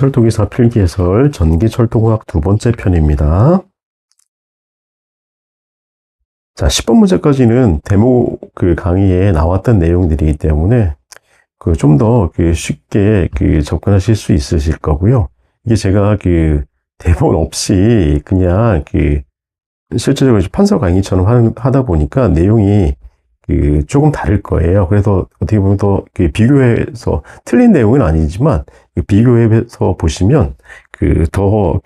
철도기사 필기해설 전기철도공학 두 번째 편입니다. 자, 10번 문제까지는 데모 강의에 나왔던 내용들이기 때문에 좀 더 쉽게 접근하실 수 있으실 거고요. 이게 제가 대본 없이 그냥 실제적으로 판서 강의처럼 하다 보니까 내용이 조금 다를 거예요. 그래서 어떻게 보면 더 비교해서 틀린 내용은 아니지만 비교해서 보시면 더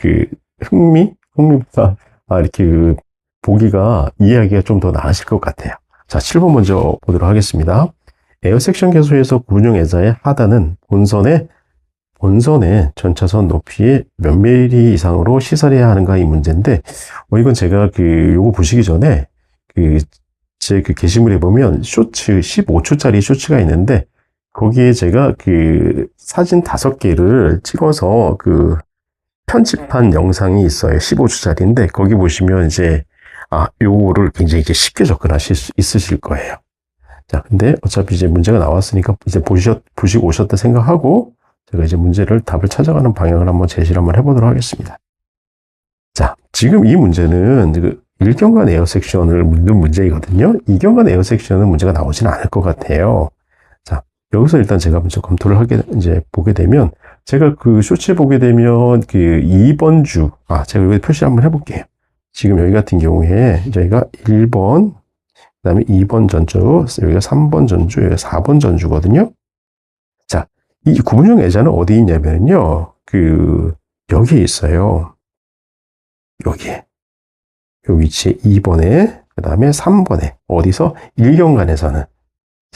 흥미가 이렇게 보기가 이해하기가 좀 더 나으실 것 같아요. 자, 7번 먼저 보도록 하겠습니다. 에어 섹션 계수에서 구분형 애자의 하단은 본선의 전차선 높이의 몇 미리 이상으로 시설해야 하는가 이 문제인데, 이건 제가 요거 보시기 전에 제 게시물에 보면 쇼츠 15초짜리 쇼츠가 있는데, 거기에 제가 사진 5개를 찍어서 편집한 영상이 있어요. 15초짜리인데 거기 보시면 이제 요거를 굉장히 쉽게 접근하실 수 있으실 거예요. 자, 근데 어차피 이제 문제가 나왔으니까 이제 보시고 오셨다 생각하고 제가 이제 답을 찾아가는 방향을 한번 제시를 한번 해보도록 하겠습니다. 자, 지금 이 문제는 일경관 에어 섹션을 묻는 문제이거든요. 이경관 에어 섹션은 문제가 나오지는 않을 것 같아요. 자, 여기서 일단 제가 먼저 검토를 보게 되면, 제가 쇼츠에 보게 되면 2번 주, 제가 여기 표시를 한번 해볼게요. 지금 여기 같은 경우에 저희가 1번, 그 다음에 2번 전주, 여기가 3번 전주, 여기가 4번 전주거든요. 자, 이 구분형 애자는 어디 있냐면요. 여기에 있어요. 여기에. 요 위치에 2번에, 그 다음에 3번에, 어디서? 일경관에서는.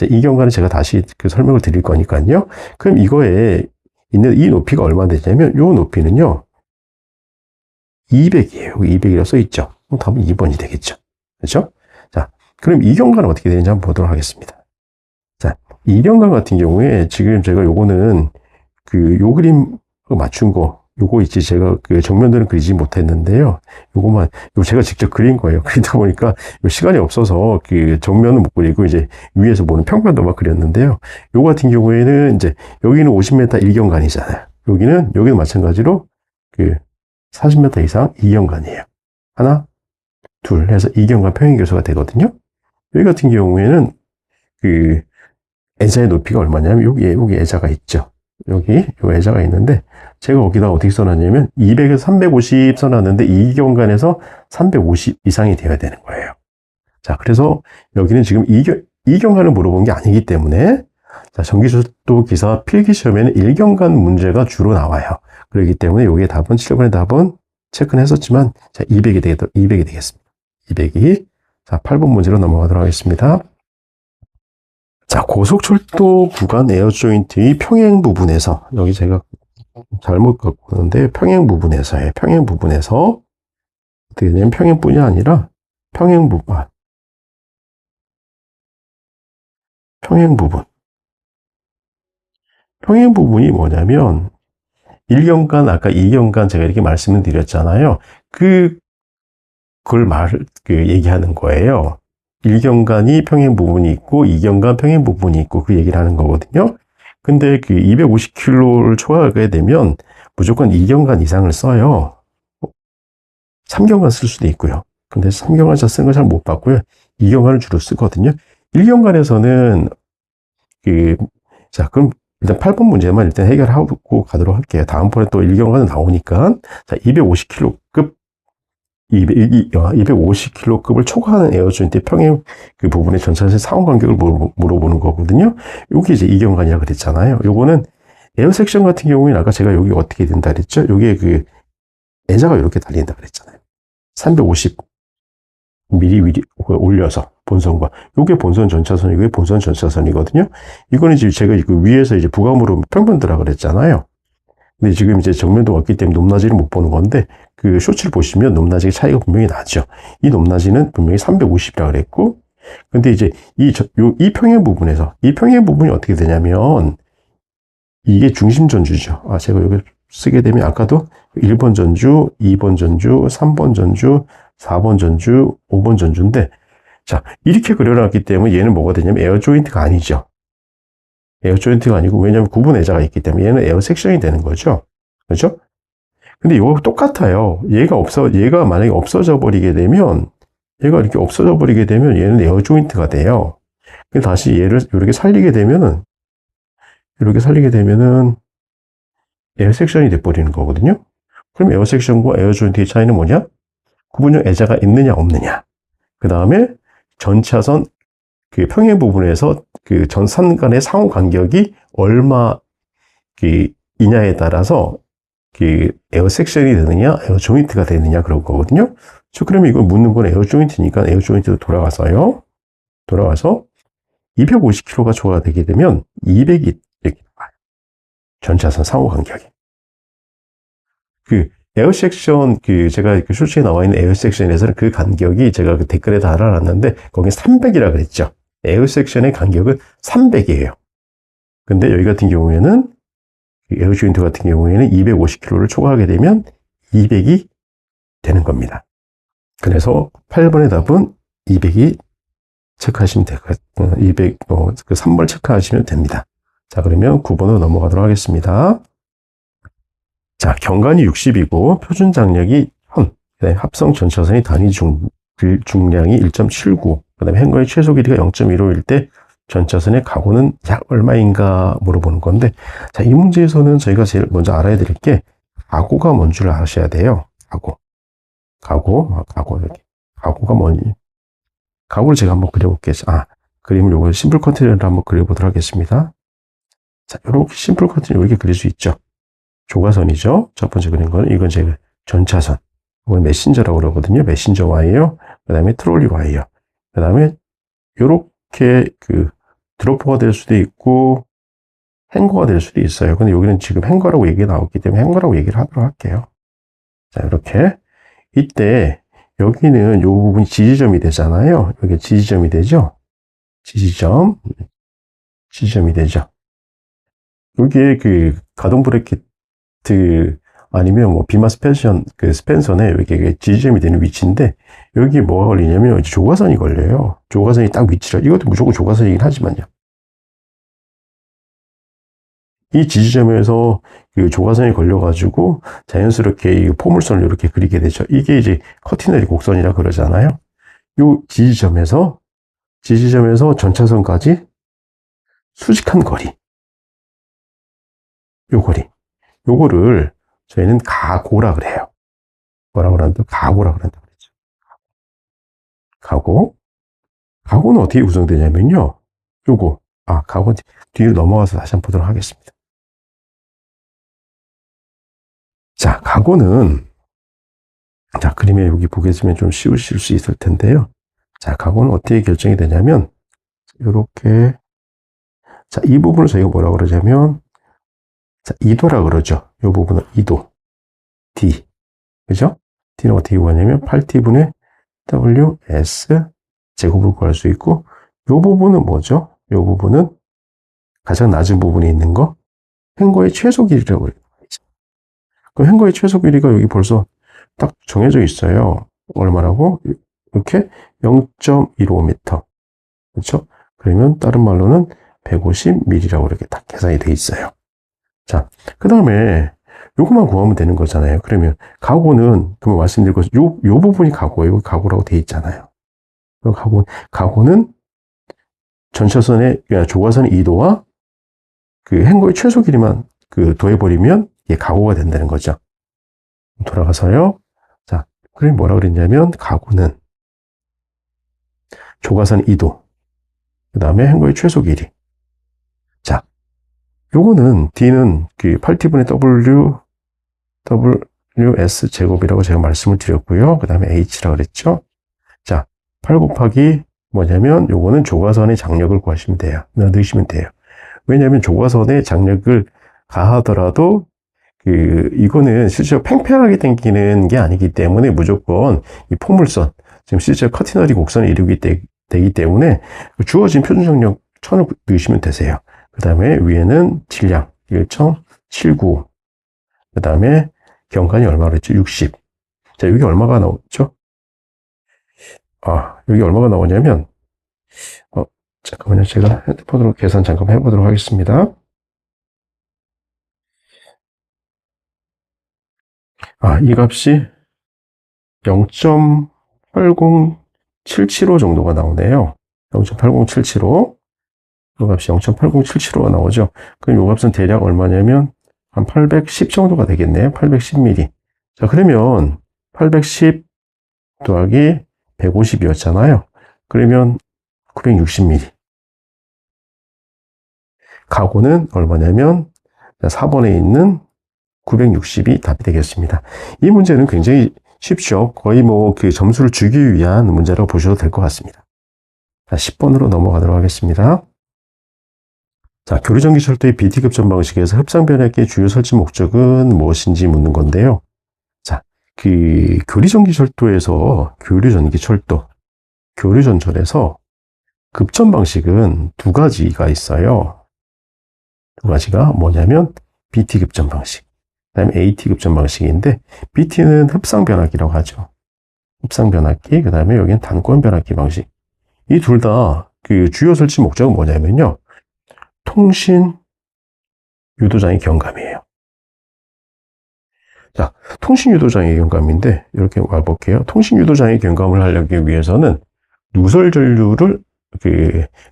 이 경관은 제가 다시 설명을 드릴 거니까요. 그럼 이거에 있는 이 높이가 얼마나 되냐면, 요 높이는요, 200이에요. 200이라고 써있죠. 그럼 답은 2번이 되겠죠. 그렇죠? 자, 그럼 이 경관은 어떻게 되는지 한번 보도록 하겠습니다. 자, 이 경관 같은 경우에 지금 제가 요거는 요 그림 맞춘 거, 요거 있지, 제가 정면들은 그리지 못했는데요. 요거 제가 직접 그린 거예요. 그리다 보니까 시간이 없어서 정면은 못 그리고 이제 위에서 보는 평면도 막 그렸는데요. 요거 같은 경우에는 이제 여기는 50m 일경관이잖아요. 여기는 마찬가지로 40m 이상 이경관이에요. 하나, 둘 해서 이경관 평행교수가 되거든요. 여기 같은 경우에는 애자의 높이가 얼마냐면 여기 애자가 있죠. 여기 요 애자가 있는데, 제가 거기다 어떻게 써놨냐면 200에서 350 써놨는데 이 경관에서 350 이상이 되어야 되는 거예요. 자, 그래서 여기는 지금 이 경관을 물어본 게 아니기 때문에, 자, 전기철도 기사 필기시험에는 1경관 문제가 주로 나와요. 그렇기 때문에 여기에 답은 7번의 답은 체크는 했었지만, 자, 200이 되겠습니다. 200이. 자, 8번 문제로 넘어가도록 하겠습니다. 자, 고속철도 구간 에어 조인트의 평행 부분에서, 여기 제가 잘못 갖고 오는데, 평행 부분에서 어떻게 되냐면 평행뿐이 아니라 평행 부분이 뭐냐면 1경관, 아까 2경관 제가 이렇게 말씀을 드렸잖아요. 그걸 얘기하는 거예요. 1경관이 평행 부분이 있고 2경관 평행 부분이 있고 그 얘기를 하는 거거든요. 근데 250km를 초과하게 되면 무조건 2경관 이상을 써요. 3경관 쓸 수도 있고요. 근데 3경관 쓰는 거 잘 못 봤고요. 2경관을 주로 쓰거든요. 1경관에서는 자, 그럼 일단 8번 문제만 일단 해결하고 가도록 할게요. 다음번에 또 1경관은 나오니까. 자, 250km급 250km급을 초과하는 에어 조인트 평행 부분의 전차선의 상호 간격을 물어보는 거거든요. 여기 이제 이경관이라고 그랬잖아요. 요거는 에어 섹션 같은 경우에는 아까 제가 여기 어떻게 된다 그랬죠? 여기에 애자가 이렇게 달린다 그랬잖아요. 350mm 올려서 본선과, 요게 본선 전차선이고 이게 본선 전차선이거든요. 이거는 이제 제가 위에서 이제 부감으로 평면도라 그랬잖아요. 근데 지금 이제 정면도 왔기 때문에 높낮이를 못 보는 건데, 쇼츠를 보시면 높낮이 차이가 분명히 나죠. 이 높낮이는 분명히 350이라고 그랬고, 근데 이제 이 평행 부분이 어떻게 되냐면, 이게 중심 전주죠. 제가 여기 쓰게 되면 아까도 1번 전주, 2번 전주, 3번 전주, 4번 전주, 5번 전주인데, 자, 이렇게 그려놨기 때문에 얘는 뭐가 되냐면 에어 조인트가 아니죠. 에어 조인트가 아니고, 왜냐면 구분 애자가 있기 때문에 얘는 에어 섹션이 되는 거죠. 그죠? 근데 이거 똑같아요. 얘가 만약에 없어져 버리게 되면, 얘가 이렇게 없어져 버리게 되면 얘는 에어 조인트가 돼요. 다시 얘를 이렇게 살리게 되면은 에어 섹션이 돼버리는 거거든요. 그럼 에어 섹션과 에어 조인트의 차이는 뭐냐? 구분형 애자가 있느냐, 없느냐. 그 다음에 전차선 그 평행 부분에서 그 전선 간의 상호 간격이 얼마 그 이냐에 따라서 그 에어 섹션이 되느냐, 에어 조인트가 되느냐 그런 거거든요. 그러면 이걸 묻는 건 에어 조인트니까 에어 조인트로 돌아와서 250kg가 초과되게 되면 200이 이렇게 나와요. 전차선 상호 간격이. 그 에어 섹션 제가 그 쇼츠에 나와 있는 에어 섹션에서는 그 간격이 제가 그 댓글에 달아놨는데 거기 300이라 그랬죠. 에어 섹션의 간격은 300이에요. 근데 여기 같은 경우에는 에어 조인트 같은 경우에는 250kg를 초과하게 되면 200이 되는 겁니다. 그래서 8번의 답은 200이 체크하시면 되고, 3번 체크하시면 됩니다. 자, 그러면 9번으로 넘어가도록 하겠습니다. 자, 경관이 60이고, 표준 장력이 1000, 합성 전차선의 단위 중량이 1.79, 그 다음에 행거의 최소 길이가 0.15일 때 전차선의 가고는 약 얼마인가 물어보는 건데, 자, 이 문제에서는 저희가 제일 먼저 알아야 될 게, 가고가 뭔 줄 아셔야 돼요. 이렇게. 가고가 뭐니? 가고를 제가 한번 그려볼게요. 그림을 요거 심플 컨테이너로 한번 그려보도록 하겠습니다. 자, 이렇게 심플 컨테이너 이렇게 그릴 수 있죠. 조가선이죠. 첫 번째 그린 거는 이건 제가 전차선. 이건 메신저라고 그러거든요. 메신저 와이어. 그 다음에 트롤리 와이어. 그 다음에 요렇게 드로퍼가 될 수도 있고 행거가 될 수도 있어요. 근데 여기는 지금 행거라고 얘기가 나왔기 때문에 행거라고 얘기를 하도록 할게요. 자, 이렇게. 이때 여기는 요 부분이 지지점이 되잖아요. 여기 지지점이 되죠. 지지점이 되죠. 여기에 가동 브래킷 아니면 뭐 비마 스펜선에 이렇게 지지점이 되는 위치인데 여기 뭐가 걸리냐면 조가선이 걸려요. 조가선이 딱 위치를 이것도 무조건 조가선이긴 하지만요. 이 지지점에서 조가선이 걸려가지고 자연스럽게 이 포물선을 이렇게 그리게 되죠. 이게 이제 커티너리 곡선이라 그러잖아요. 이 지지점에서 전차선까지 수직한 거리. 요거를 저희는 가고라 그래요. 뭐라 그러는데? 가고라 그런다 그랬죠. 가고는 어떻게 구성되냐면요. 가고 뒤로 넘어가서 다시 한번 보도록 하겠습니다. 자, 그림에 여기 보겠으면 좀 쉬우실 수 있을 텐데요. 자, 가고는 어떻게 결정이 되냐면, 요렇게, 자, 이 부분을 저희가 뭐라 그러냐면, 자, 2도라 그러죠. 이 부분은 2도. D. 그죠? D는 어떻게 구하냐면, 8T분의 WS 제곱을 구할 수 있고, 이 부분은 뭐죠? 이 부분은 가장 낮은 부분에 있는 거, 행거의 최소 길이라고 그래요. 그 행거의 최소 길이가 여기 벌써 딱 정해져 있어요. 얼마라고? 이렇게 0.15m. 그렇죠? 그러면 다른 말로는 150mm라고 이렇게 딱 계산이 돼 있어요. 자, 그 다음에 요것만 구하면 되는 거잖아요. 그러면 가고는 그럼 말씀드린 것은 요 부분이 가고예요. 여기 가고라고 돼 있잖아요. 가고는 전차선의 조가선의 2도와 행거의 최소 길이만 더해버리면 이게 가고가 된다는 거죠. 돌아가서요. 자, 그럼 뭐라 그랬냐면 가고는 조가선 2도 그 다음에 행거의 최소 길이. 자, 요거는 D는 8T분의 WS 제곱이라고 제가 말씀을 드렸고요. 그 다음에 H라고 그랬죠. 자, 8 곱하기 뭐냐면 요거는 조가선의 장력을 구하시면 돼요. 넣으시면 돼요. 왜냐하면 조가선의 장력을 가하더라도 이거는 실제로 팽팽하게 당기는 게 아니기 때문에 무조건 이 포물선, 지금 실제 커티너리 곡선을 이루기 되기 때문에 주어진 표준 장력 1000을 넣으시면 되세요. 그 다음에 위에는 질량 1.79. 그 다음에 경관이 얼마나 그랬죠? 60. 자, 여기 얼마가 나오죠? 여기 얼마가 나오냐면, 잠깐만요. 제가 핸드폰으로 계산 잠깐 해보도록 하겠습니다. 이 값이 0.8077호 정도가 나오네요. 0.8077호. 이 값이 0.8077호가 나오죠. 그럼 이 값은 대략 얼마냐면 한 810 정도가 되겠네요. 810mm. 자, 그러면 810 더하기 150이었잖아요. 그러면 960mm. 가고는 얼마냐면 4번에 있는 960이 답이 되겠습니다. 이 문제는 굉장히 쉽죠. 거의 그 점수를 주기 위한 문제라고 보셔도 될 것 같습니다. 자, 10번으로 넘어가도록 하겠습니다. 자, 교류전기철도의 BT급전 방식에서 흡상변압기의 주요 설치 목적은 무엇인지 묻는 건데요. 자, 교류전기철도에서 교류전철에서 급전 방식은 두 가지가 있어요. 두 가지가 뭐냐면 BT급전 방식, 그 다음에 AT급전 방식인데, BT는 흡상변압기라고 하죠. 흡상변압기, 그 다음에 여기는 단권변압기 방식. 이 둘 다 주요 설치 목적은 뭐냐면요. 통신 유도장의 경감이에요. 자, 통신 유도장의 경감인데, 이렇게 와볼게요. 통신 유도장의 경감을 하려기 위해서는 누설 전류를,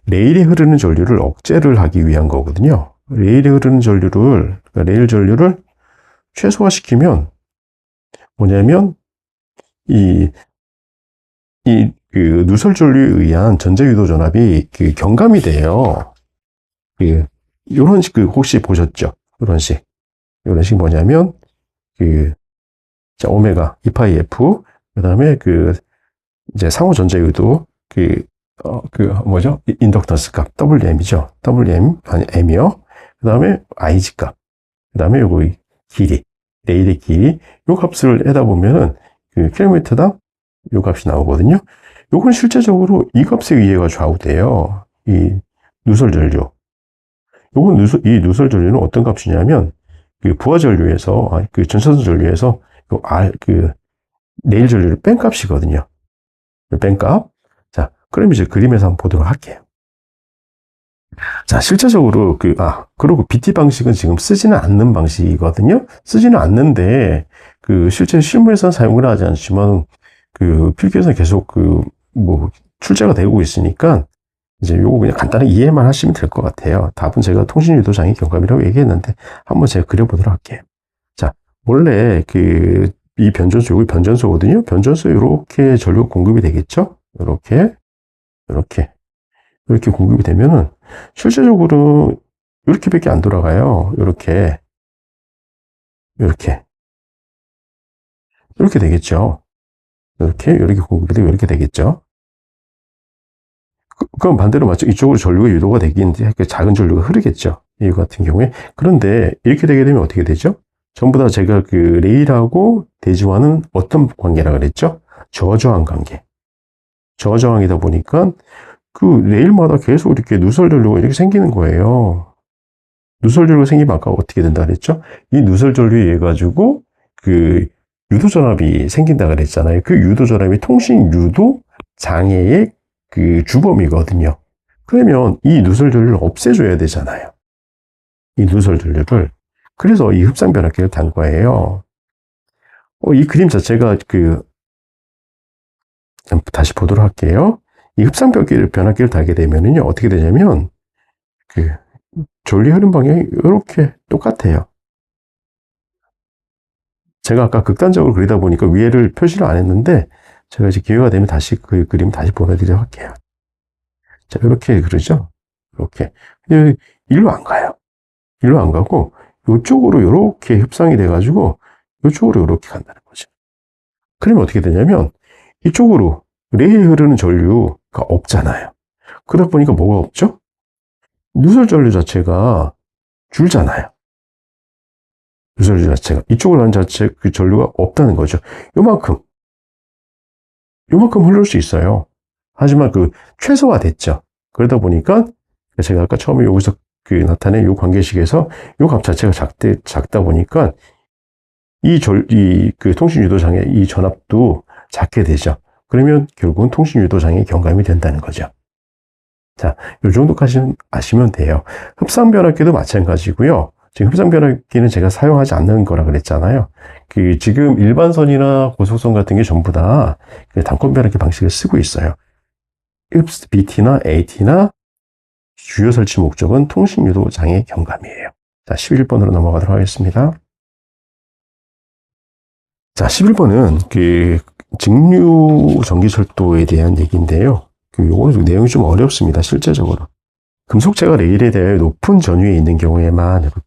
레일에 흐르는 전류를 억제를 하기 위한 거거든요. 레일에 흐르는 전류를, 레일 전류를 최소화시키면 뭐냐면 누설 전류에 의한 전자 유도 전압이 경감이 돼요. 요런 식 혹시 보셨죠? 요런 식 뭐냐면 자, 오메가 2파이 F, 그다음에 이제 상호 전자 유도 뭐죠? 인덕턴스 값 WM이죠. WM 아니 M이요. 그다음에 IG 값. 그다음에 요거 길이, 레일의 길이, 요 값을 내다 보면은 킬로미터당 요 값이 나오거든요. 요건 실제적으로 이 값에 의해가 좌우돼요. 이 누설 전류. 이 누설 전류는 어떤 값이냐면 부하 전류에서 전차선 전류에서 레일 전류를 뺀 값이거든요. 뺀 값. 자, 그럼 이제 그림에서 한번 보도록 할게요. 자, 실제적으로 그리고 BT 방식은 지금 쓰지는 않는 방식이거든요. 쓰지는 않는데 실제 실무에서는 사용을 하지 않지만 필기에서는 계속 출제가 되고 있으니까 이제 요거 그냥 간단히 이해만 하시면 될 것 같아요. 답은 제가 통신 유도장애 경감이라고 얘기했는데 한번 제가 그려보도록 할게요. 자, 원래 이 변전소, 여기 변전소거든요. 변전소에 이렇게 전류가 공급이 되겠죠? 이렇게 공급이 되면은 실제적으로 이렇게밖에 안 돌아가요. 이렇게 되겠죠. 이렇게 공급이 되고 이렇게 되겠죠. 그럼 반대로 맞죠. 이쪽으로 전류가 유도가 되긴 작은 전류가 흐르겠죠. 이 같은 경우에. 그런데 이렇게 되게 되면 어떻게 되죠? 전부 다 제가 레일하고 대지와는 어떤 관계라 그랬죠? 저저항 관계. 저저항이다 보니까 레일마다 계속 이렇게 누설 전류가 이렇게 생기는 거예요. 누설 전류가 생기면 아까 어떻게 된다 그랬죠? 이 누설 전류에 의해 가지고 유도 전압이 생긴다 그랬잖아요. 그 유도 전압이 통신 유도 장애의 주범이거든요. 그러면 이 누설 전류를 없애줘야 되잖아요. 이 누설 전류를. 그래서 이 흡상 변압기를 단 거예요. 이 그림 자체가 다시 보도록 할게요. 이 흡상 변압기를 달게 되면은요, 어떻게 되냐면, 전류 흐름 방향이 이렇게 똑같아요. 제가 아까 극단적으로 그리다 보니까 위에를 표시를 안 했는데, 제가 이제 기회가 되면 다시 그림 다시 보내드리도록 할게요. 자, 이렇게 그러죠? 이렇게. 일로 안 가요. 일로 안 가고, 이쪽으로 이렇게 흡상이 돼가지고, 이쪽으로 이렇게 간다는 거죠. 그러면 어떻게 되냐면, 이쪽으로 레일에 흐르는 전류가 없잖아요. 그러다 보니까 뭐가 없죠? 누설 전류 자체가 줄잖아요. 누설 전류 자체가. 이쪽으로 가는 자체 전류가 없다는 거죠. 요만큼 흐를 수 있어요. 하지만 최소화 됐죠. 그러다 보니까 제가 아까 처음에 여기서 나타낸 요 관계식에서 요 값 자체가 작다 보니까 통신 유도장애 이 전압도 작게 되죠. 그러면 결국은 통신 유도장애 경감이 된다는 거죠. 자, 요 정도까지 아시면 돼요. 흡상 변압기도 마찬가지고요. 지금 흡상 변압기는 제가 사용하지 않는 거라 그랬잖아요. 지금 일반선이나 고속선 같은 게 전부 다 단권 변압기 방식을 쓰고 있어요. IPS, BT나 AT나 주요 설치 목적은 통신 유도 장애 경감이에요. 자, 11번으로 넘어가도록 하겠습니다. 자, 11번은 직류 전기철도에 대한 얘기인데요. 요거 내용이 좀 어렵습니다. 실제적으로. 금속체가 레일에 대해 높은 전위에 있는 경우에만 이렇게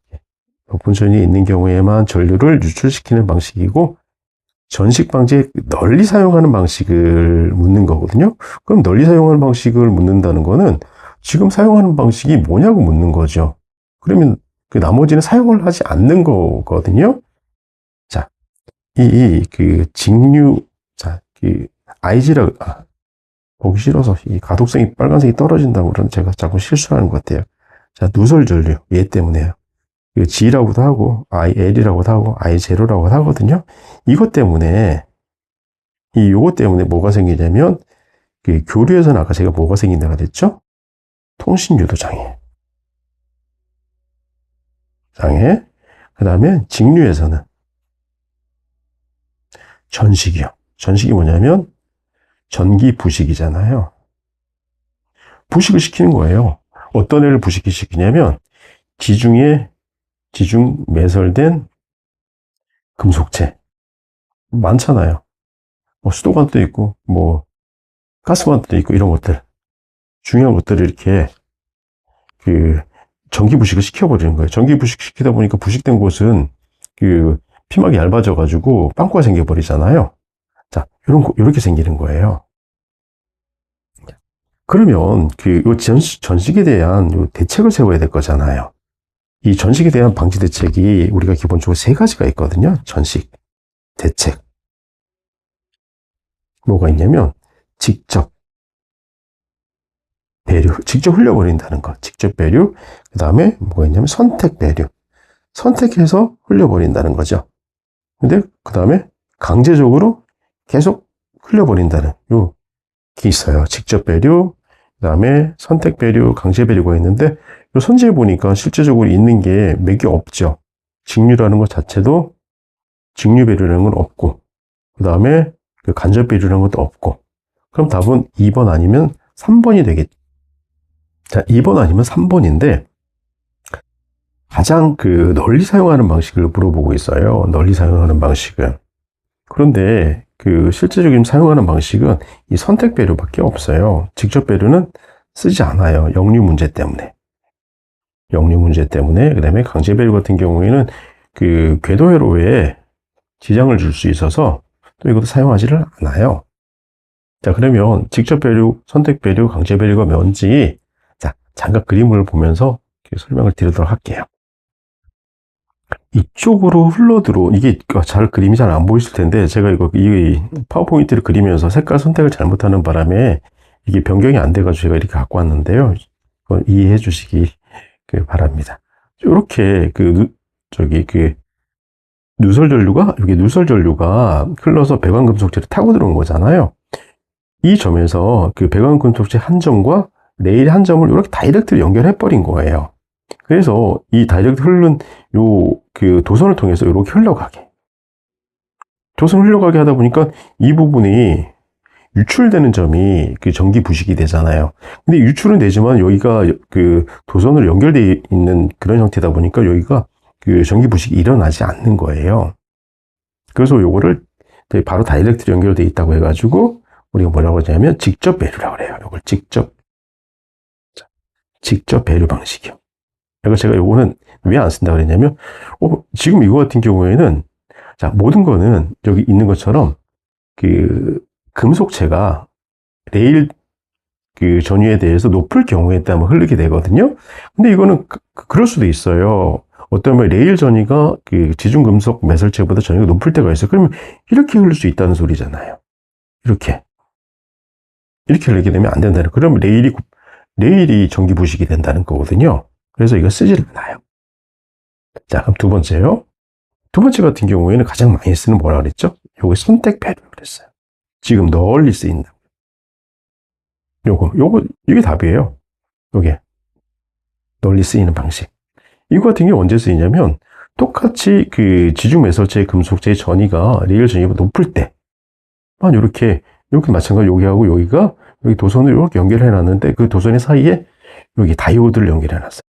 높은 전위에 있는 경우에만 전류를 유출시키는 방식이고 전식 방지에 널리 사용하는 방식을 묻는 거거든요. 그럼 널리 사용하는 방식을 묻는다는 거는 지금 사용하는 방식이 뭐냐고 묻는 거죠. 그러면 나머지는 사용을 하지 않는 거거든요. 자, 직류, 자, IG라, 보기 싫어서 이 가독성이 빨간색이 떨어진다고 그러는 제가 자꾸 실수하는 것 같아요. 자, 누설 전류, 얘 때문에요. G라고도 하고, IL이라고도 하고, I0라고도 하거든요. 이것 때문에, 요것 때문에 뭐가 생기냐면, 교류에서는 아까 제가 뭐가 생긴다고 그랬죠? 통신 유도 장애. 그 다음에 직류에서는 전식이요. 전식이 뭐냐면, 전기 부식이잖아요. 부식을 시키는 거예요. 어떤 애를 부식시키냐면, 지중 매설된 금속체. 많잖아요. 수도관도 있고, 가스관도 있고, 이런 것들. 중요한 것들을 이렇게, 전기 부식을 시켜버리는 거예요. 전기 부식 시키다 보니까 부식된 곳은, 피막이 얇아져가지고, 빵꾸가 생겨버리잖아요. 자, 요렇게 생기는 거예요. 그러면, 전식에 대한 대책을 세워야 될 거잖아요. 이 전식에 대한 방지 대책이 우리가 기본적으로 3가지가 있거든요. 전식, 대책. 뭐가 있냐면, 직접 배류, 직접 흘려버린다는 거. 직접 배류. 그 다음에 뭐가 있냐면, 선택 배류. 선택해서 흘려버린다는 거죠. 근데, 그 다음에 강제적으로 계속 흘려버린다는 게 있어요. 직접 배류, 그 다음에 선택 배류, 강제 배류가 있는데, 이 선지에 보니까 실제적으로 있는 게 몇 개 없죠. 직류라는 것 자체도 직류 배류라는 건 없고, 그 다음에 간접 배류라는 것도 없고, 그럼 답은 2번 아니면 3번이 되겠죠. 자, 2번 아니면 3번인데, 가장 널리 사용하는 방식을 물어보고 있어요. 널리 사용하는 방식은. 그런데 실제적인 사용하는 방식은 이 선택 배류밖에 없어요. 직접 배류는 쓰지 않아요. 역류 문제 때문에. 그 다음에 강제 배류 같은 경우에는 궤도 회로에 지장을 줄 수 있어서 또 이것도 사용하지를 않아요. 자, 그러면 직접 배류, 선택 배류, 강제 배류가 뭔지, 자, 잠깐 그림을 보면서 설명을 드리도록 할게요. 이쪽으로 이게 그림이 잘 안 보이실 텐데, 제가 이 파워포인트를 그리면서 색깔 선택을 잘못하는 바람에 이게 변경이 안 돼가지고 제가 이렇게 갖고 왔는데요. 이해해 주시기 바랍니다. 이렇게 누설 전류가 흘러서 배관금속체를 타고 들어온 거잖아요. 이 점에서 배관금속체 한 점과 레일 한 점을 이렇게 다이렉트로 연결해 버린 거예요. 그래서 이 다이렉트 흐르는 도선을 통해서 이렇게 도선을 흘러가게 하다 보니까 이 부분이 유출되는 점이 전기 부식이 되잖아요. 근데 유출은 되지만 여기가 도선으로 연결되어 있는 그런 형태다 보니까 여기가 전기 부식이 일어나지 않는 거예요. 그래서 요거를 바로 다이렉트로 연결되어 있다고 해가지고 우리가 뭐라고 하냐면 직접 배류라고 그래요. 요걸 직접 배류 방식이요. 그래서 제가 요거는 왜 안 쓴다고 그랬냐면, 지금 이거 같은 경우에는, 자, 모든 거는 여기 있는 것처럼, 금속체가 레일 전위에 대해서 높을 경우에 따라 흐르게 되거든요. 근데 이거는 그럴 수도 있어요. 어떤 레일 전위가 지중금속 매설체보다 전위가 높을 때가 있어요. 그러면 이렇게 흐를 수 있다는 소리잖아요. 이렇게 흐르게 되면 안 된다는, 그러면 레일이 전기 부식이 된다는 거거든요. 그래서 이거 쓰질 않아요. 자, 그럼 두 번째요. 두 번째 같은 경우에는 가장 많이 쓰는 뭐라 그랬죠? 요거 선택 배류라고 그랬어요. 지금 널리 쓰인다. 이게 답이에요. 요게 널리 쓰이는 방식. 이거 같은 게 언제 쓰이냐면 똑같이 그 지중 매설체 금속체의 전이가 레일 전이보다 높을 때만 이렇게 마찬가지로 여기하고 여기가 여기 도선을 이렇게 연결해 놨는데 그 도선의 사이에 여기 다이오드를 연결해 놨어요.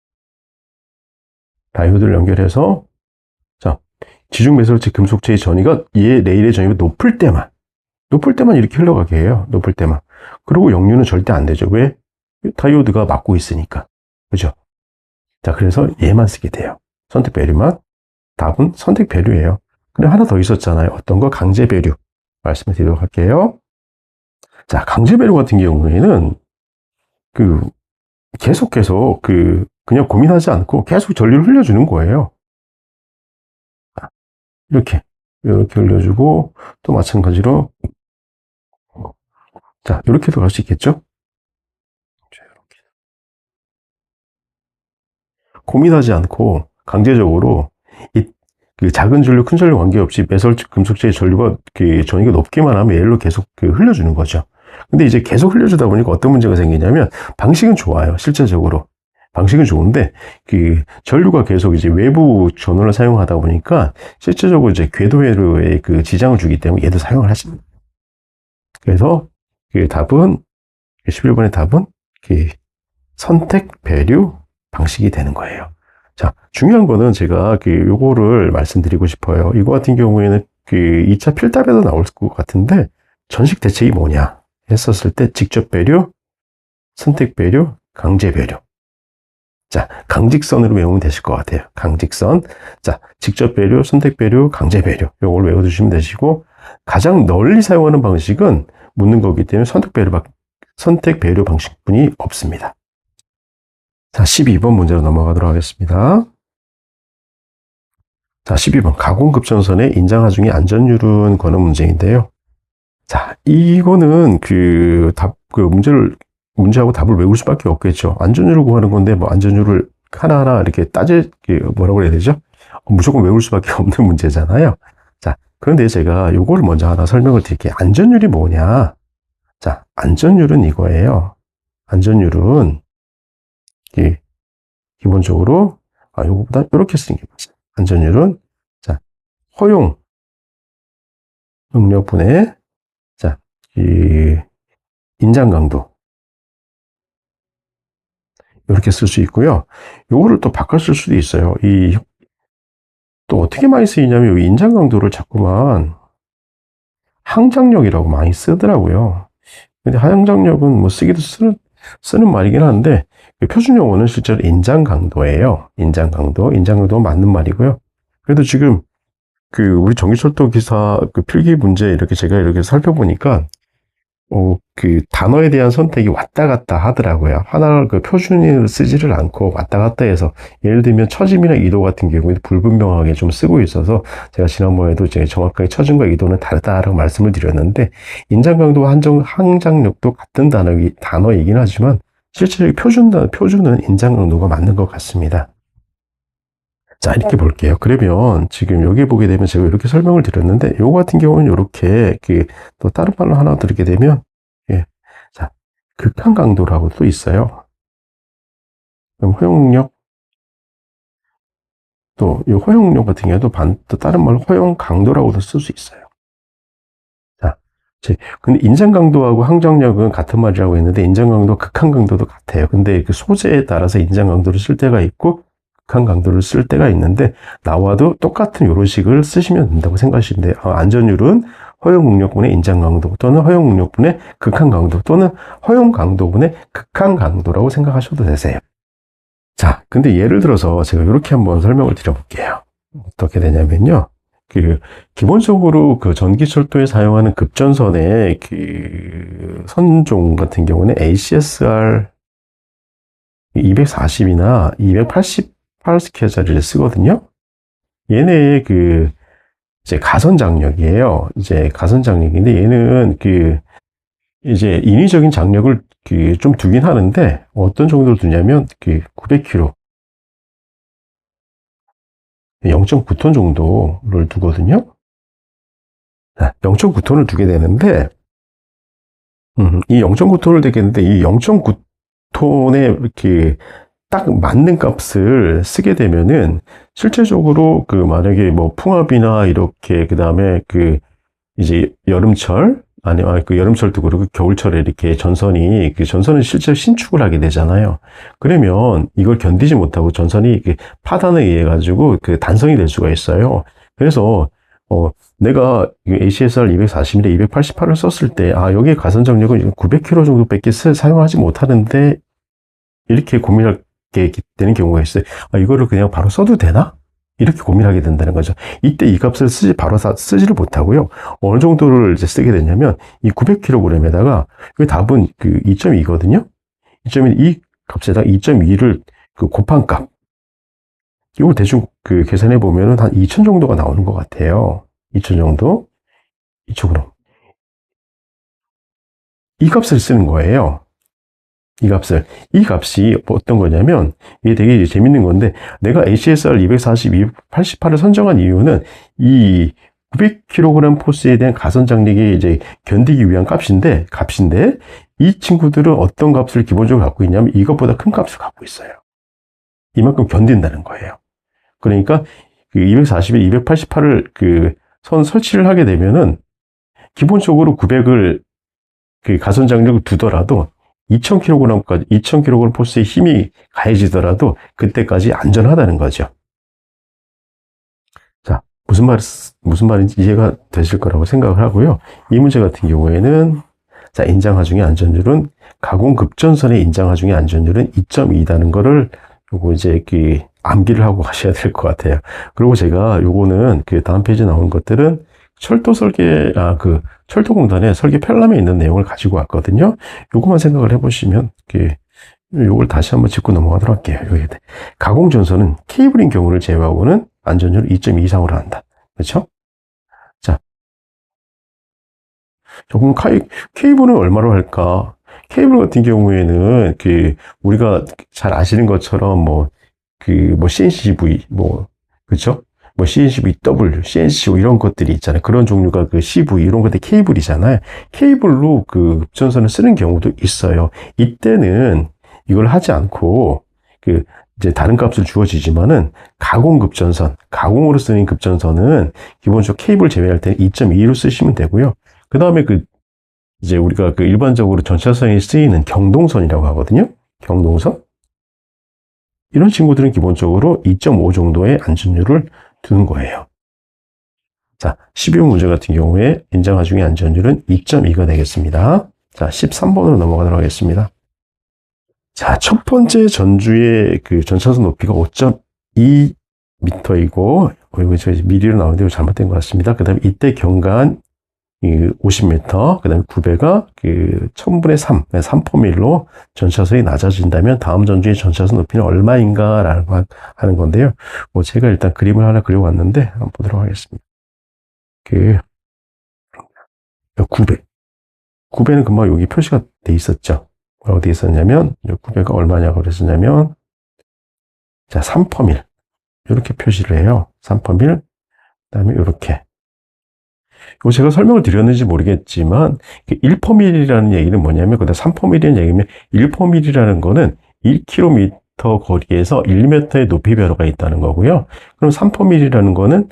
다이오드를 연결해서 자, 지중 매설체 금속체의 전이가 얘 레일의 전이보다 높을 때만 이렇게 흘러가게 해요. 높을 때만. 그리고 역류는 절대 안 되죠. 왜? 다이오드가 막고 있으니까. 그죠? 자, 그래서 얘만 쓰게 돼요. 선택 배류만. 답은 선택 배류예요. 근데 하나 더 있었잖아요. 어떤 거? 강제 배류. 말씀을 드리도록 할게요. 자, 강제 배류 같은 경우에는 계속 그냥 고민하지 않고 계속 전류를 흘려주는 거예요. 이렇게 흘려주고 또 마찬가지로 자, 이렇게도 갈 수 있겠죠? 자, 이렇게. 고민하지 않고 강제적으로 그 작은 전류, 큰 전류 관계없이 매설 금속체의 전류가 전위가 높기만 하면 얘로 계속 흘려주는 거죠. 근데 이제 계속 흘려주다 보니까 어떤 문제가 생기냐면 방식은 좋아요. 실제적으로 방식은 좋은데 전류가 계속 이제 외부 전원을 사용하다 보니까 실제적으로 이제 궤도회로에 지장을 주기 때문에 얘도 사용을 하십니다. 그래서 답은 11번의 답은 선택 배류 방식이 되는 거예요. 자, 중요한 거는 제가 요거를 말씀드리고 싶어요. 이거 같은 경우에는 2차 필답에도 나올 것 같은데 전식 대책이 뭐냐 했었을 때 직접 배류, 선택 배류, 강제 배류. 자, 강직선으로 외우면 되실 것 같아요. 강직선. 자, 직접 배류, 선택 배류, 강제 배류. 요걸 외워두시면 되시고 가장 널리 사용하는 방식은 묻는 거기 때문에 선택 배류 방식뿐이 없습니다. 자, 12번 문제로 넘어가도록 하겠습니다. 자, 12번. 가공급전선의 인장하중의 안전율은 거는 문제인데요. 자, 이거는 문제하고 답을 외울 수밖에 없겠죠. 안전율을 구하는 건데, 안전율을 하나하나 이렇게 뭐라고 해야 되죠? 무조건 외울 수밖에 없는 문제잖아요. 자, 그런데 제가 요거를 먼저 하나 설명을 드릴게요. 안전율이 뭐냐? 자, 안전율은 이거예요. 안전율은, 기본적으로, 요거보다 이렇게 쓰는 게 맞아요. 안전율은, 자, 허용 응력분의, 자, 인장 강도. 이렇게 쓸 수 있고요. 요거를 또 바꿔 쓸 수도 있어요. 또 어떻게 많이 쓰이냐면, 이 인장 강도를 자꾸만 항장력이라고 많이 쓰더라고요. 근데 항장력은 뭐 쓰는 말이긴 한데, 표준 용어는 실제로 인장 강도예요. 인장 강도가 맞는 말이고요. 그래도 지금 우리 전기철도 기사 필기 문제 이렇게 제가 이렇게 살펴보니까 단어에 대한 선택이 왔다 갔다 하더라고요. 하나를 표준을 쓰지를 않고 왔다 갔다 해서 예를 들면 처짐이나 이도 같은 경우에 불분명하게 좀 쓰고 있어서 제가 지난번에도 이제 정확하게 처짐과 이도는 다르다라고 말씀을 드렸는데 인장 강도와 항장력도 같은 단어이긴 하지만 실제로 표준은 인장 강도가 맞는 것 같습니다. 자, 이렇게 볼게요. 그러면 지금 여기 보게 되면 제가 이렇게 설명을 드렸는데, 요거 같은 경우는 이렇게, 또 다른 말로 하나 드리게 되면, 자, 극한 강도라고 또 있어요. 그럼 허용력, 또, 이 허용력 같은 경우도 또 다른 말로 허용 강도라고도 쓸 수 있어요. 자, 근데 인장 강도하고 항정력은 같은 말이라고 했는데, 인장 강도, 극한 강도도 같아요. 근데 소재에 따라서 인장 강도를 쓸 때가 있고, 극한 강도를 쓸 때가 있는데 나와도 똑같은 요런 식을 쓰시면 된다고 생각하시면 돼요. 안전율은 허용 응력분의 인장 강도 또는 허용 응력분의 극한 강도 또는 허용 강도분의 극한 강도라고 생각하셔도 되세요. 자, 근데 예를 들어서 제가 이렇게 한번 설명을 드려볼게요. 어떻게 되냐면요. 기본적으로 전기철도에 사용하는 급전선의 선종 같은 경우는 ACSR 240이나 288스퀘어짜리를 쓰거든요. 얘네 이제 가선 장력이에요. 이제 가선 장력인데 얘는 이제 인위적인 장력을 좀 두긴 하는데 어떤 정도로 두냐면 900kg 0.9톤 정도를 두거든요. 0.9톤을 두게 되는데 이 0.9톤을 되겠는데 이 0.9톤의 딱 맞는 값을 쓰게 되면은 실제적으로 그 만약에 뭐 풍압이나 이렇게 그다음에 그 이제 여름철 아니면 그 여름철도 그렇고 겨울철에 이렇게 전선이 그 전선은 실제 신축을 하게 되잖아요. 그러면 이걸 견디지 못하고 전선이 그 파단에 의해 가지고 그 단성이 될 수가 있어요. 그래서 내가 ACSR 240인데 288을 썼을 때 여기에 가선 정력은 900km 정도밖에 사용하지 못하는데 이렇게 고민하게 되는 경우가 있어요. 이거를 그냥 바로 써도 되나? 이렇게 고민하게 된다는 거죠. 이때 이 값을 바로 쓰지를 못하고요. 어느 정도를 이제 쓰게 되냐면, 이 900kg에다가, 이 답은 그 2.2거든요? 2.2, 값에다 2.2를 그 곱한 값. 이걸 대충 그 계산해 보면은 한 2000 정도가 나오는 것 같아요. 2000 정도? 이쪽으로. 이 값을 쓰는 거예요. 이 값이 어떤 거냐면, 이게 되게 재밌는 건데, 내가 ACSR 240, 288을 선정한 이유는 이 900kg 포스에 대한 가선 장력이 이제 견디기 위한 값인데, 이 친구들은 어떤 값을 기본적으로 갖고 있냐면, 이것보다 큰 값을 갖고 있어요. 이만큼 견딘다는 거예요. 그러니까, 그 240에 288을 그 선 설치를 하게 되면은, 기본적으로 900을 그 가선 장력을 두더라도 2000kg까지, 2000kg 포스의 힘이 가해지더라도 그때까지 안전하다는 거죠. 자, 무슨 말인지 이해가 되실 거라고 생각을 하고요. 이 문제 같은 경우에는, 자, 인장하중의 안전율은, 가공급전선의 인장하중의 안전율은 2.2다는 거를, 요거 이제 암기를 하고 가셔야 될 것 같아요. 그리고 제가 요거는 그 다음 페이지에 나온 것들은 철도 설계, 철도공단의 설계 편람에 있는 내용을 가지고 왔거든요. 요거만 생각을 해보시면, 요걸 다시 한번 짚고 넘어가도록 할게요. 가공전선은 케이블인 경우를 제외하고는 안전율 2.2 이상으로 한다. 그렇죠? 자, 조금 케이블은 얼마로 할까? 케이블 같은 경우에는, 우리가 잘 아시는 것처럼, CNCV, 그쵸? CNCVW, CNCO 이런 것들이 있잖아요. 그런 종류가 CV 이런 것들 케이블이잖아요. 케이블로 급전선을 쓰는 경우도 있어요. 이때는 이걸 하지 않고 이제 다른 값을 주어지지만은 가공으로 쓰는 급전선은 기본적으로 케이블 제외할 때는 2.2로 쓰시면 되고요. 그 다음에 이제 우리가 일반적으로 전차선에 쓰이는 경동선이라고 하거든요. 경동선. 이런 친구들은 기본적으로 2.5 정도의 안전율을 두는 거예요. 자, 12번 문제 같은 경우에 인장하중의 안전율은 2.2가 되겠습니다. 자, 13번으로 넘어가도록 하겠습니다. 자, 첫 번째 전주의 전차선 높이가 5.2m이고, 이거 미리로 나오는데 잘못된 것 같습니다. 그 다음에 이때 경관 50m, 그 다음에 9배가 1000분의 3, 3포밀로 전차선이 낮아진다면 다음 전주의 전차선 높이는 얼마인가 하는 건데요. 제가 일단 그림을 하나 그려왔는데 한번 보도록 하겠습니다. 9배. 9배는 금방 여기 표시가 돼 있었죠. 어디 있었냐면, 9배가 얼마냐고 그랬었냐면, 자, 3포밀. 이렇게 표시를 해요. 3포밀. 그 다음에 이렇게. 이거 제가 설명을 드렸는지 모르겠지만 1포밀이라는 얘기는 뭐냐면, 그다음 3포밀이라는 얘기면 1포밀이라는 거는 1km 거리에서 1m의 높이 변화가 있다는 거고요. 그럼 3포밀이라는 거는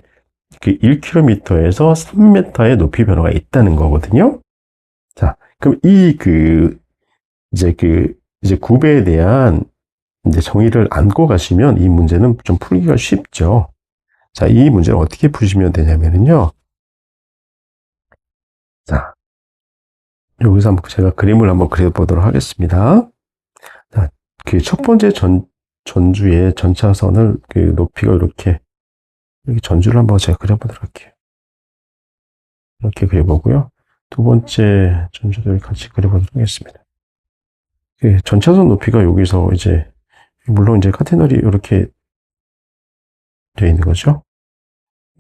1km에서 3m의 높이 변화가 있다는 거거든요. 자, 그럼 이제 9배에 대한 이제 정의를 안고 가시면 이 문제는 좀 풀기가 쉽죠. 자, 이 문제를 어떻게 푸시면 되냐면요. 자, 여기서 한번 제가 그림을 한번 그려보도록 하겠습니다. 자, 첫 번째 전주의 전차선을 높이가 이렇게 전주를 한번 제가 그려보도록 할게요. 이렇게 그려보고요. 두 번째 전주도 같이 그려보도록 하겠습니다. 전차선 높이가 여기서 이제, 물론 이제 카테널이 이렇게 되어 있는 거죠.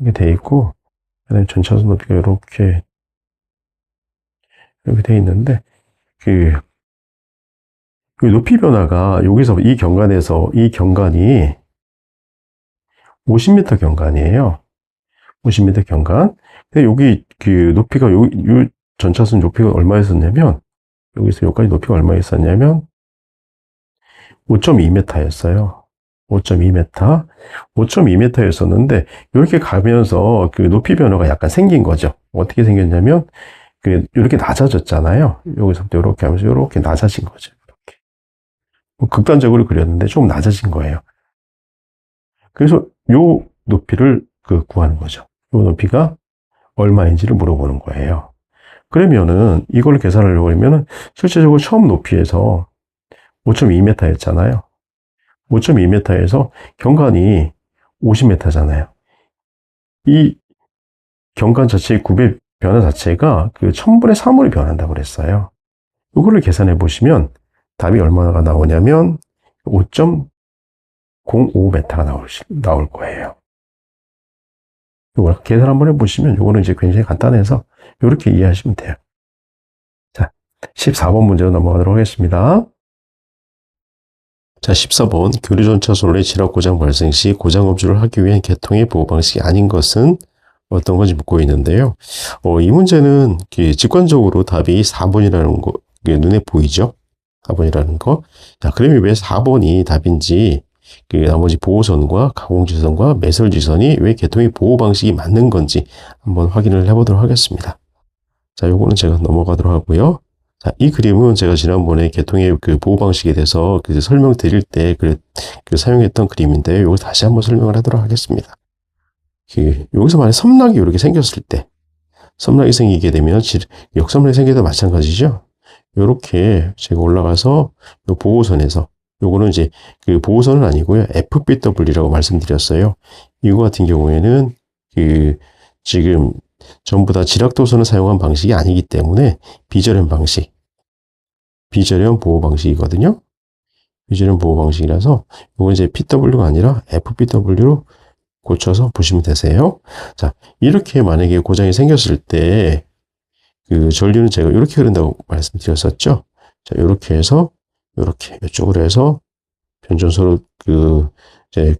이게 되어 있고, 그 다음에 전차선 높이가 이렇게 되어 있는데, 높이 변화가 여기서 이 경관이 50m 경관이에요. 50m 경관. 근데 여기 높이가 요 전차선 높이가 얼마였었냐면, 여기서 여기까지 높이가 얼마였었냐면 5.2m였어요. 5.2m. 5.2m였었는데, 이렇게 가면서 그 높이 변화가 약간 생긴 거죠. 어떻게 생겼냐면, 이렇게 낮아졌잖아요. 여기서부터 이렇게 하면서 이렇게 낮아진 거죠. 이렇게. 극단적으로 그렸는데 좀 낮아진 거예요. 그래서 요 높이를 구하는 거죠. 요 높이가 얼마인지를 물어보는 거예요. 그러면은 이걸 계산하려고 하면은 실제적으로 처음 높이에서 5.2m였잖아요. 5.2m에서 경관이 50m잖아요. 이 경관 자체의 굽의 변화 자체가 1000분의 3으로 변한다고 그랬어요. 이거를 계산해 보시면 답이 얼마가 나오냐면 5.05m가 나올 거예요. 이걸 계산 한번 해보시면 이거는 이제 굉장히 간단해서 이렇게 이해하시면 돼요. 자, 14번 문제로 넘어가도록 하겠습니다. 자, 14번. 교류전차 선로의 지락 고장 발생 시 고장 검출을 하기 위한 개통의 보호 방식이 아닌 것은 어떤 건지 묻고 있는데요. 이 문제는 직관적으로 답이 4번이라는 거 눈에 보이죠? 4번이라는 거. 자, 그러면 왜 4번이 답인지 나머지 보호선과 가공지선과 매설지선이 왜 개통의 보호 방식이 맞는 건지 한번 확인을 해보도록 하겠습니다. 자, 요거는 제가 넘어가도록 하고요. 자, 이 그림은 제가 지난번에 개통의 보호 방식에 대해서 설명드릴 때 사용했던 그림인데요. 이걸 다시 한번 설명을 하도록 하겠습니다. 여기서 만약 섬락이 이렇게 생겼을 때, 섬락이 생기게 되면 역섬락이 생겨도 마찬가지죠. 이렇게 제가 올라가서 요 보호선에서, 요거는 이제 보호선은 아니고요. FBW라고 말씀드렸어요. 이거 같은 경우에는 지금 전부 다 지락도선을 사용한 방식이 아니기 때문에 비절연 방식, 비절연 보호 방식이거든요. 비절연 보호 방식이라서 이건 이제 PW가 아니라 FBW로 고쳐서 보시면 되세요. 자, 이렇게 만약에 고장이 생겼을 때 전류는 제가 이렇게 흐른다고 말씀드렸었죠. 자, 이렇게 해서 이렇게 이쪽으로 해서 변전소로 이제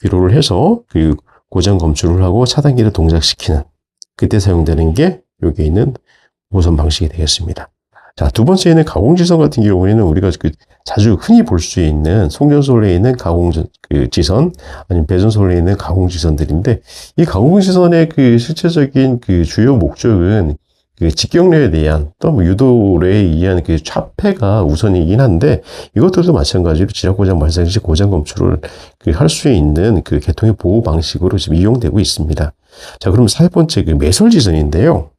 귀로를 해서 고장 검출을 하고 차단기를 동작시키는 그때 사용되는 게 여기 있는 보선 방식이 되겠습니다. 자, 두 번째는 가공지선 같은 경우에는 우리가 자주 흔히 볼 수 있는 송전솔레에 있는 지선 아니면 배전솔레에 있는 가공지선들인데 이 가공지선의 실체적인 주요 목적은 직경례에 대한 또 유도례에 의한 차폐가 우선이긴 한데 이것들도 마찬가지로 지락고장 발생 시 고장 검출을 할 수 있는 개통의 보호 방식으로 지금 이용되고 있습니다. 자, 그럼 세 번째 매설지선인데요.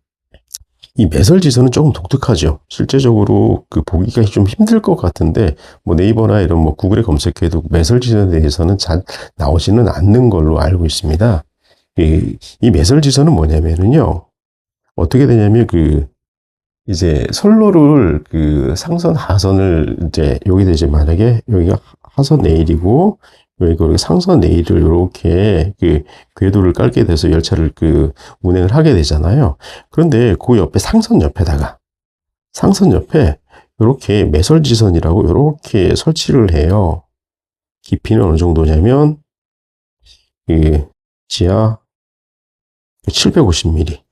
이 매설지선은 조금 독특하죠. 실제적으로 보기가 좀 힘들 것 같은데 네이버나 이런 구글에 검색해도 매설지선에 대해서는 잘 나오지는 않는 걸로 알고 있습니다. 이 매설지선은 뭐냐면은요. 어떻게 되냐면 이제 선로를 상선 하선을 이제 여기다 이제 만약에 여기가 하선 레일이고 여기가 상선 레일을 이렇게 궤도를 깔게 돼서 열차를 운행을 하게 되잖아요. 그런데 그 옆에 상선 옆에 이렇게 매설지선이라고 이렇게 설치를 해요. 깊이는 어느 정도냐면 지하 750mm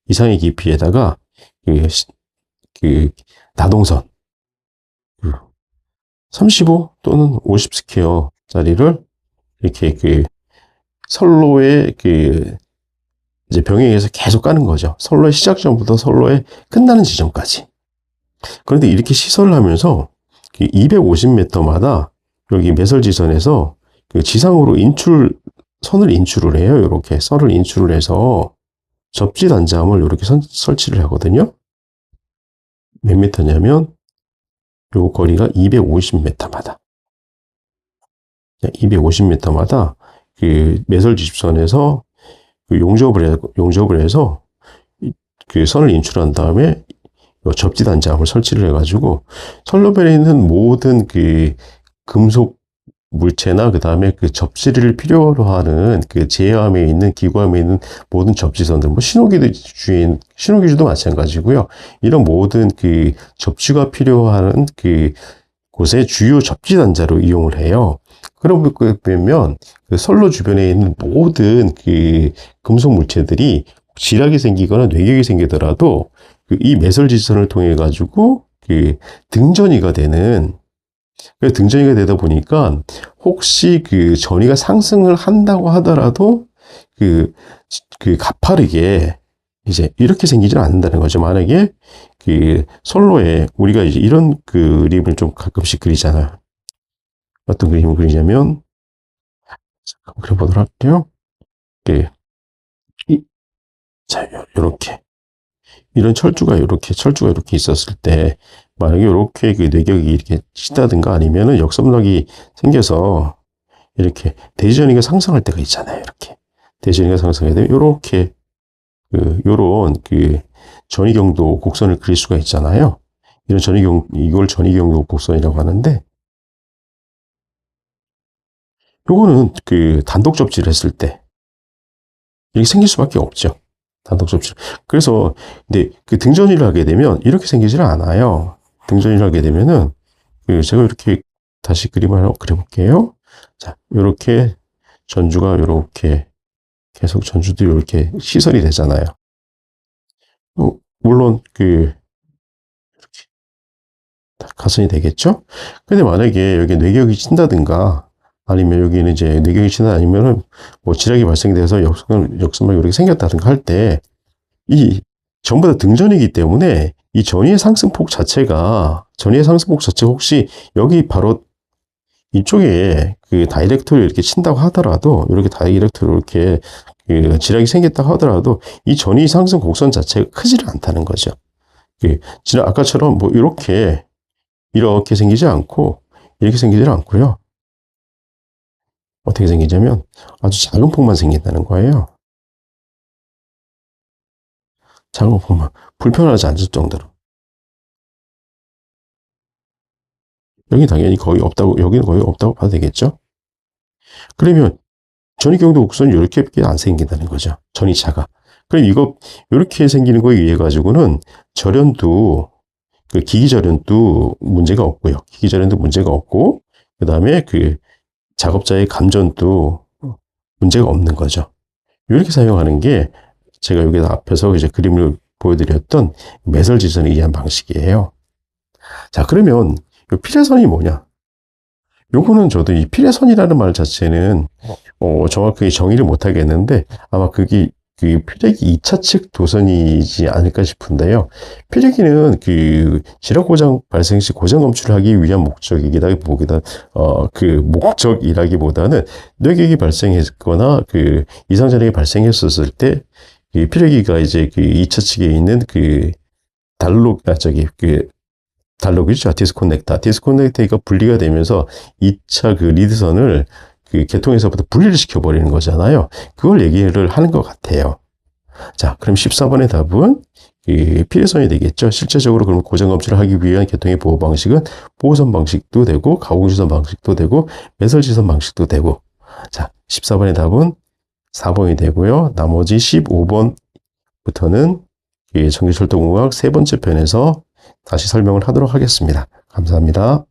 이상의 깊이에다가 나동선 35 또는 50 스퀘어짜리를 이렇게 선로에 이제 병행해서 계속 까는 거죠. 선로의 시작점부터 선로의 끝나는 지점까지. 그런데 이렇게 시설을 하면서 250m마다 여기 매설지선에서 지상으로 선을 인출을 해요. 이렇게 선을 인출을 해서 접지 단자함을 이렇게 설치를 하거든요. 몇 미터냐면 요 거리가 250m마다 250m마다 매설지선에서 용접을 해서 선을 인출한 다음에 접지 단자함을 설치를 해가지고 선로변에 있는 모든 금속 물체나 그 다음에 접시를 필요로 하는 제어함에 있는 기구함에 있는 모든 접지선들, 신호기주도 마찬가지고요. 이런 모든 접시가 필요한 곳에 주요 접지 단자로 이용을 해요. 그러면 선로 주변에 있는 모든 금속 물체들이 지락이 생기거나 뇌격이 생기더라도 이 매설지선을 통해 가지고 그 등전이가 되는, 등전이가 되다 보니까 혹시 그 전이가 상승을 한다고 하더라도 그, 그 가파르게 이제 이렇게 생기지는 않는다는 거죠. 만약에 그 선로에 우리가 이제 이런 그림을 좀 가끔씩 그리잖아요. 어떤 그림을 그리냐면, 잠깐 그려보도록 할게요. 그, 자, 요렇게. 이런 철주가 이렇게 있었을 때, 만약에 이렇게 그 뇌격이 이렇게 치다든가 아니면은 역삼락이 생겨서 이렇게 대지전이가 상승할 때가 있잖아요. 이렇게. 대지전이가 상승하게 되면 요렇게, 요런 전이경도 곡선을 그릴 수가 있잖아요. 이걸 전이경도 곡선이라고 하는데, 요거는 단독 접지를 했을 때, 이렇게 생길 수밖에 없죠. 단독 접지. 그래서, 근데 등전이를 하게 되면 이렇게 생기지는 않아요. 등전이를 하게 되면은, 제가 이렇게 다시 그림을 하나 그려볼게요. 자, 요렇게 전주가 요렇게 계속 전주도 이렇게 시설이 되잖아요. 물론, 이렇게 가선이 되겠죠? 근데 만약에 여기 뇌격이 친다든가, 아니면 여기는 이제 뇌격이 친다 아니면은 뭐 지략이 발생돼서 역선막 이렇게 생겼다든가 할 때, 이 전부 다 등전이기 때문에 이 전이의 상승폭 자체가 혹시 여기 바로 이쪽에 다이렉트로 이렇게 친다고 하더라도, 이렇게 다이렉트로 이렇게 지략이 생겼다고 하더라도 이 전이 상승 곡선 자체가 크지를 않다는 거죠. 아까처럼 뭐 이렇게 생기지 않고 이렇게 생기지 않고요. 어떻게 생기냐면 아주 작은 폭만 생긴다는 거예요. 작은 폭만. 불편하지 않을 정도로. 여기 당연히 여기는 거의 없다고 봐도 되겠죠? 그러면 전이경도 곡선이 이렇게 안 생긴다는 거죠. 전이차가. 그럼 이렇게 생기는 거에 의해 가지고는 절연도, 기기절연도 문제가 없고요. 기기절연도 문제가 없고, 그 다음에 작업자의 감전도 문제가 없는 거죠. 이렇게 사용하는 게 제가 여기 앞에서 이제 그림을 보여드렸던 매설지선에 의한 방식이에요. 자, 그러면 이 피레선이 뭐냐? 요거는 저도 이 피레선이라는 말 자체는 정확하게 정의를 못 하겠는데 아마 그게 피레기 2차 측 도선이지 않을까 싶은데요. 피레기는 지력 고장 발생 시 고장 검출을 하기 위한 목적이라기보다는 뇌격이 발생했거나 이상 잔해가 발생했었을 때 피레기가 이제 2차 측에 있는 달록이죠. 디스코넥터가 분리가 되면서 2차 리드선을 계통에서부터 분리를 시켜버리는 거잖아요. 그걸 얘기를 하는 것 같아요. 자, 그럼 14번의 답은 피레선이 되겠죠. 실제적으로 그럼 고장 검출을 하기 위한 계통의 보호 방식은 보호선 방식도 되고, 가공지선 방식도 되고, 매설지선 방식도 되고. 자, 14번의 답은 4번이 되고요. 나머지 15번부터는 전기철도공학 세 번째 편에서 다시 설명을 하도록 하겠습니다. 감사합니다.